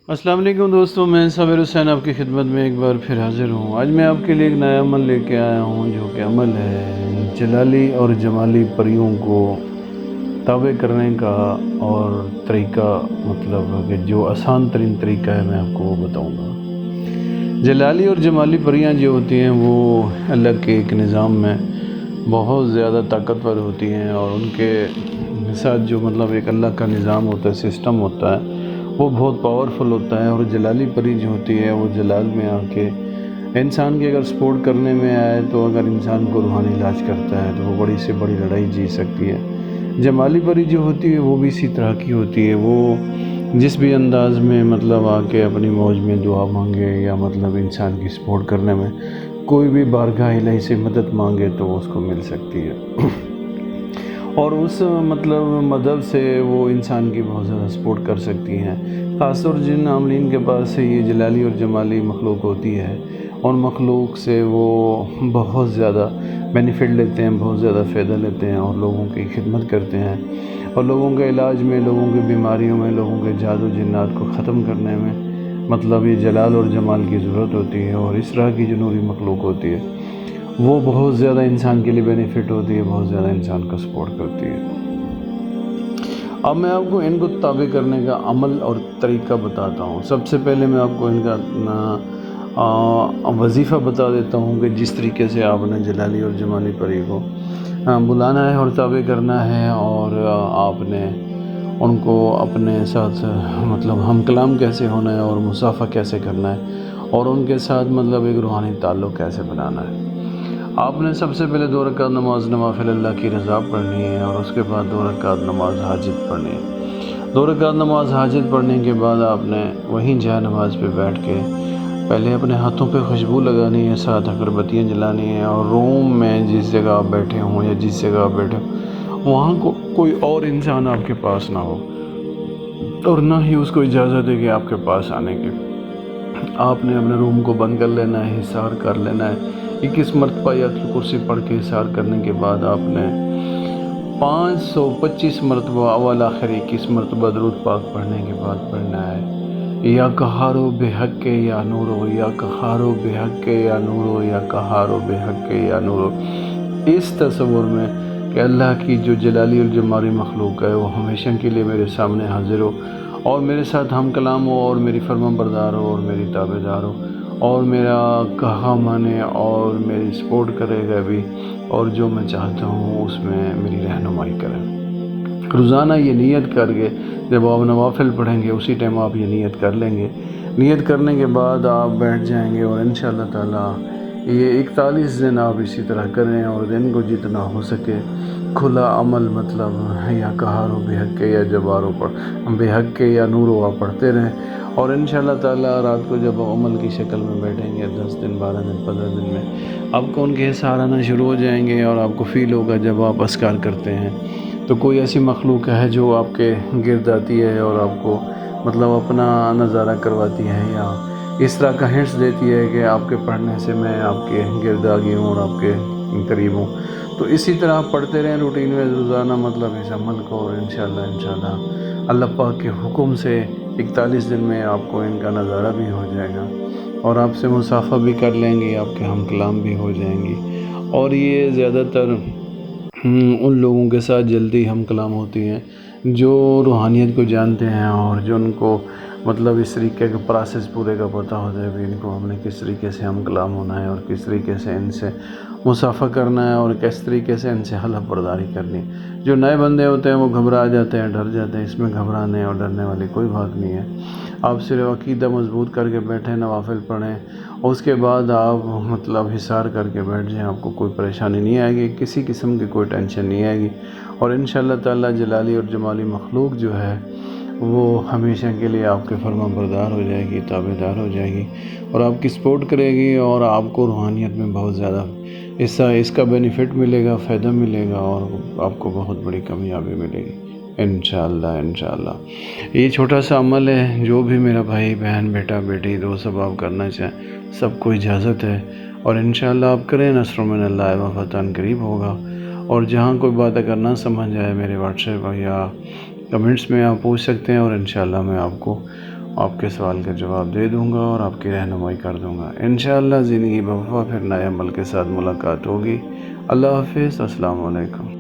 السلام علیکم دوستوں، میں صابر حسین آپ کی خدمت میں ایک بار پھر حاضر ہوں۔ آج میں آپ کے لیے ایک نیا عمل لے کے آیا ہوں، جو کہ عمل ہے جلالی اور جمالی پریوں کو تابع کرنے کا اور طریقہ، مطلب کہ جو آسان ترین طریقہ ہے میں آپ کو وہ بتاؤں گا۔ جلالی اور جمالی پریاں جو ہوتی ہیں وہ اللہ کے ایک نظام میں بہت زیادہ طاقتور ہوتی ہیں، اور ان کے ساتھ جو مطلب ایک اللہ کا نظام ہوتا ہے، سسٹم ہوتا ہے، وہ بہت پاورفل ہوتا ہے۔ اور جلالی پری جو ہوتی ہے وہ جلال میں آ کے انسان کی اگر سپورٹ کرنے میں آئے تو اگر انسان کو روحانی علاج کرتا ہے تو وہ بڑی سے بڑی لڑائی جیت سکتی ہے۔ جمالی پری جو ہوتی ہے وہ بھی اسی طرح کی ہوتی ہے، وہ جس بھی انداز میں مطلب آ کے اپنی موج میں دعا مانگے یا مطلب انسان کی سپورٹ کرنے میں کوئی بھی بارگاہ الہی سے مدد مانگے تو وہ اس کو مل سکتی ہے، اور اس مطلب مدد سے وہ انسان کی بہت زیادہ سپورٹ کر سکتی ہیں۔ خاص طور جن عاملین کے پاس سے یہ جلالی اور جمالی مخلوق ہوتی ہے، ان مخلوق سے وہ بہت زیادہ بینیفٹ لیتے ہیں، بہت زیادہ فائدہ لیتے ہیں، اور لوگوں کی خدمت کرتے ہیں، اور لوگوں کے علاج میں، لوگوں کی بیماریوں میں، لوگوں کے جادو جنات کو ختم کرنے میں مطلب یہ جلال اور جمال کی ضرورت ہوتی ہے۔ اور اس طرح کی جو نوری مخلوق ہوتی ہے وہ بہت زیادہ انسان کے لیے بینیفٹ ہوتی ہے، بہت زیادہ انسان کو سپورٹ کرتی ہے۔ اب میں آپ کو ان کو تابع کرنے کا عمل اور طریقہ بتاتا ہوں۔ سب سے پہلے میں آپ کو ان کا وظیفہ بتا دیتا ہوں کہ جس طریقے سے آپ نے جلالی اور جمالی پری کو بلانا ہے اور تابع کرنا ہے، اور آپ نے ان کو اپنے ساتھ مطلب ہم کلام کیسے ہونا ہے، اور مصافحہ کیسے کرنا ہے، اور ان کے ساتھ مطلب ایک روحانی تعلق کیسے بنانا ہے۔ آپ نے سب سے پہلے 2 رکعت نماز نوافل اللہ کی رضا پڑھنی ہے، اور اس کے بعد 2 رکعت نماز حاجت پڑھنی ہے۔ 2 رکعت نماز حاجت پڑھنے کے بعد آپ نے وہیں جائے نماز پہ بیٹھ کے پہلے اپنے ہاتھوں پہ خوشبو لگانی ہے، 7 اگربتیاں جلانی ہیں، اور روم میں جس جگہ آپ بیٹھے ہوں یا جس جگہ آپ بیٹھے ہوں وہاں کو کوئی اور انسان آپ کے پاس نہ ہو، اور نہ ہی اس کو اجازت ہے کہ آپ کے پاس آنے کی۔ آپ نے اپنے روم کو بند کر لینا ہے، حصار کر لینا ہے۔ 21 مرتبہ آیت الکرسی پڑھ کے حصار کرنے کے بعد آپ نے 525 مرتبہ اول آخر 21 مرتبہ درود پاک پڑھنے کے بعد پڑھنا ہے، یا قہارو بے حق کے یا نورو، یا قہارو بے حق کے یا نورو، یا قہارو بے حق کے یا نورو، اس تصور میں کہ اللہ کی جو جلالی اور جمالی مخلوق ہے وہ ہمیشہ کے لیے میرے سامنے حاضر ہو، اور میرے ساتھ ہم کلام ہو، اور میری فرمان بردار ہو، اور میری تابع دار ہو، اور میرا کہا مانے، اور میری سپورٹ کرے گا بھی، اور جو میں چاہتا ہوں اس میں میری رہنمائی کرے۔ روزانہ یہ نیت کر کے جب آپ نوافل پڑھیں گے اسی ٹائم آپ یہ نیت کر لیں گے۔ نیت کرنے کے بعد آپ بیٹھ جائیں گے، اور انشاءاللہ تعالی یہ 41 دن آپ اسی طرح کریں، اور دن کو جتنا ہو سکے کھلا عمل مطلب یا قہارو بے حق کے یا جبارو بے حق کے یا نورو آپ پڑھتے رہیں، اور انشاءاللہ تعالی رات کو جب عمل کی شکل میں بیٹھیں گے 10 دن 12 دن 15 دن میں آپ کو ان کے حصار آنا شروع ہو جائیں گے، اور آپ کو فیل ہوگا جب آپ اذکار کرتے ہیں تو کوئی ایسی مخلوق ہے جو آپ کے گرد آتی ہے اور آپ کو مطلب اپنا نظارہ کرواتی ہے، یا اس طرح کا ہنٹس دیتی ہے کہ آپ کے پڑھنے سے میں آپ کے گرد آ گئی ہوں اور آپ کے قریب ہوں۔ تو اسی طرح آپ پڑھتے رہیں روٹین میں روزانہ مطلب اس عمل کو، اور انشاءاللہ اللہ پاک کے حکم سے 41 دن میں آپ کو ان کا نظارہ بھی ہو جائے گا، اور آپ سے مصافحہ بھی کر لیں گے، آپ کے ہم کلام بھی ہو جائیں گی۔ اور یہ زیادہ تر ان لوگوں کے ساتھ جلدی ہم کلام ہوتی ہیں جو روحانیت کو جانتے ہیں، اور جو ان کو مطلب اس طریقے کا پروسیس پورے کا پتہ ہوتا ہے بھی ان کو ہم نے کس طریقے سے ہم کلام ہونا ہے، اور کس طریقے سے ان سے مصافحہ کرنا ہے، اور کس طریقے سے ان سے حلف برداری کرنی ہے۔ جو نئے بندے ہوتے ہیں وہ گھبرا جاتے ہیں، ڈر جاتے ہیں، اس میں گھبرانے اور ڈرنے والی کوئی بات نہیں ہے۔ آپ صرف عقیدہ مضبوط کر کے بیٹھیں، نوافل پڑھیں، اور اس کے بعد آپ مطلب حصار کر کے بیٹھ جائیں، آپ کو کوئی پریشانی نہیں آئے گی، کسی قسم کی کوئی ٹینشن نہیں آئے گی، اور انشاءاللہ تعالی جلالی اور جمالی مخلوق جو ہے وہ ہمیشہ کے لیے آپ کے فرما بردار ہو جائے گی، تابع دار ہو جائے گی، اور آپ کی سپورٹ کرے گی، اور آپ کو روحانیت میں بہت زیادہ اس کا بینیفٹ ملے گا، فائدہ ملے گا، اور آپ کو بہت بڑی کامیابی ملے گی انشاءاللہ۔ یہ چھوٹا سا عمل ہے، جو بھی میرا بھائی بہن بیٹا بیٹی دوست سب آپ کرنا چاہیں سب کو اجازت ہے، اور انشاءاللہ آپ کریں، نصر من اللہ و فتح قریب ہوگا۔ اور جہاں کوئی بات اگر نہ سمجھ آئے میرے واٹس ایپ یا کمنٹس میں آپ پوچھ سکتے ہیں، اور انشاءاللہ میں آپ کو آپ کے سوال کا جواب دے دوں گا اور آپ کی رہنمائی کر دوں گا انشاءاللہ۔ زندگی بوفا پھر نئے عمل کے ساتھ ملاقات ہوگی۔ اللہ حافظ، السلام علیکم۔